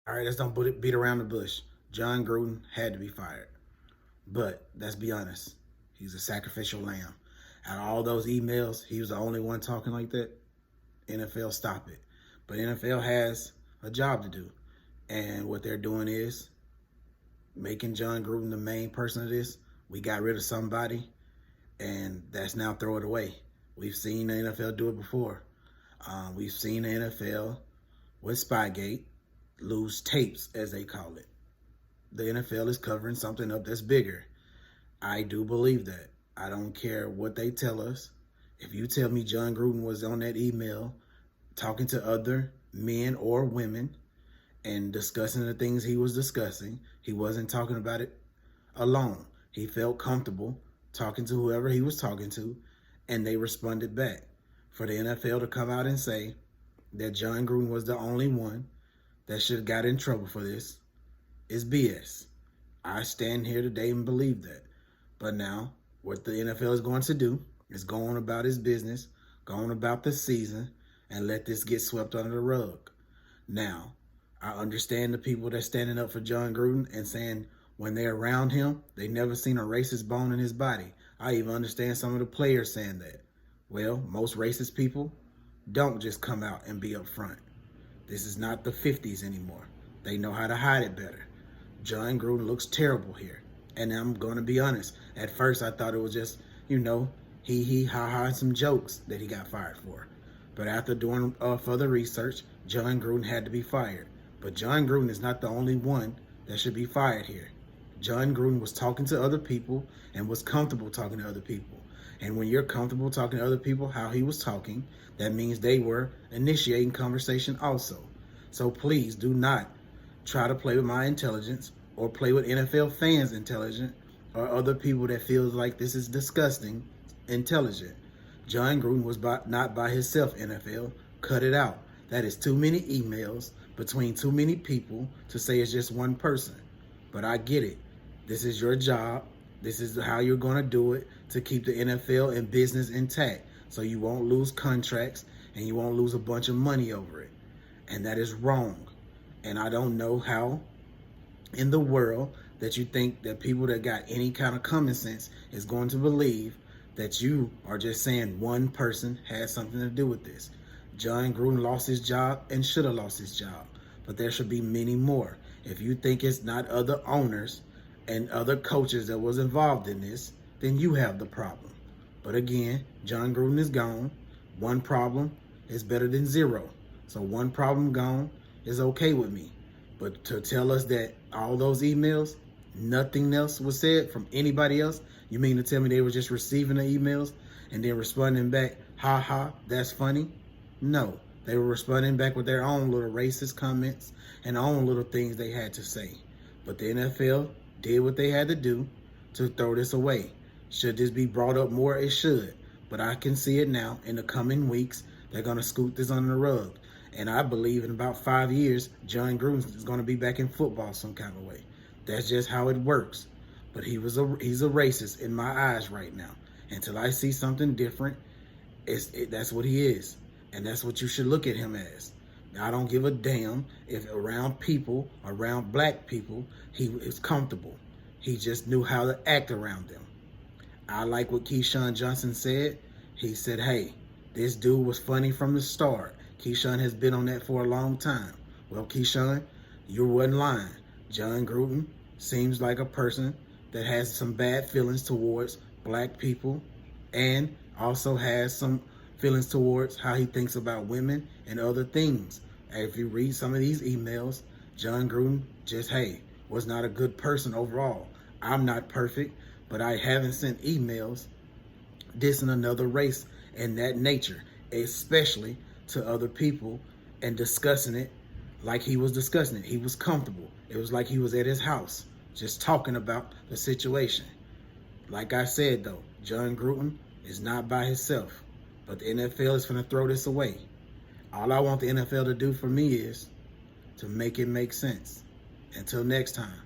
All right, let's don't beat around the bush. John Gruden had to be fired. But let's be honest, he's a sacrificial lamb. Out of all those emails, he was the only one talking like that. NFL, stop it. But NFL has a job to do. And what they're doing is making John Gruden the main person of this. We got rid of somebody, and that's now throw it away. We've seen the NFL do it before. We've seen the NFL with Spygate lose tapes, as they call it. The NFL is covering something up that's bigger. I do believe that. I don't care what they tell us. If you tell me John Gruden was on that email talking to other men or women and discussing the things he was discussing, he wasn't talking about it alone. He felt comfortable talking to whoever he was talking to, and they responded back. For the NFL to come out and say that John Gruden was the only one that should have got in trouble for this is BS. I stand here today and believe that. But now, what the NFL is going to do is go on about his business, go on about the season, and let this get swept under the rug. Now, I understand the people that's standing up for John Gruden and saying when they're around him, they never seen a racist bone in his body. I even understand some of the players saying that. Well, most racist people don't just come out and be upfront. This is not the 50s anymore. They know how to hide it better. John Gruden looks terrible here. And I'm going to be honest. At first, I thought it was just, hee ha ha, some jokes that he got fired for. But after doing further research, John Gruden had to be fired. But John Gruden is not the only one that should be fired here. John Gruden was talking to other people and was comfortable talking to other people. And when you're comfortable talking to other people how he was talking, that means they were initiating conversation also. So please do not try to play with my intelligence or play with NFL fans' intelligence or other people that feels like this is disgusting intelligent. John Gruden was not by himself, NFL. Cut it out. That is too many emails between too many people to say it's just one person. But I get it. This is your job. This is how you're going to do it to keep the NFL and business intact. So you won't lose contracts and you won't lose a bunch of money over it. And that is wrong. And I don't know how in the world that you think that people that got any kind of common sense is going to believe that you are just saying one person had something to do with this. John Gruden lost his job and should have lost his job. But there should be many more. If you think it's not other owners and other coaches that was involved in this, then you have the problem. But again, John Gruden is gone. One problem is better than zero. So one problem gone is okay with me. But to tell us that all those emails, nothing else was said from anybody else, you mean to tell me they were just receiving the emails and then responding back, ha ha, that's funny? No, they were responding back with their own little racist comments and own little things they had to say. But the NFL did what they had to do to throw this away. Should this be brought up more? It should. But I can see it now. In the coming weeks, they're going to scoop this under the rug. And I believe in about 5 years, John Gruden is going to be back in football some kind of way. That's just how it works. But he's a racist in my eyes right now. Until I see something different, that's what he is. And that's what you should look at him as. I don't give a damn if around people, around black people, he is comfortable. He just knew how to act around them. I like what Keyshawn Johnson said. He said, hey, this dude was funny from the start. Keyshawn has been on that for a long time. Well, Keyshawn, you wasn't lying. John Gruden seems like a person that has some bad feelings towards black people and also has some feelings towards how he thinks about women and other things. And if you read some of these emails, John Gruden just, was not a good person overall. I'm not perfect, but I haven't sent emails dissing another race and that nature, especially to other people and discussing it like he was discussing it. He was comfortable. It was like he was at his house just talking about the situation. Like I said, though, John Gruden is not by himself. But the NFL is going to throw this away. All I want the NFL to do for me is to make it make sense. Until next time.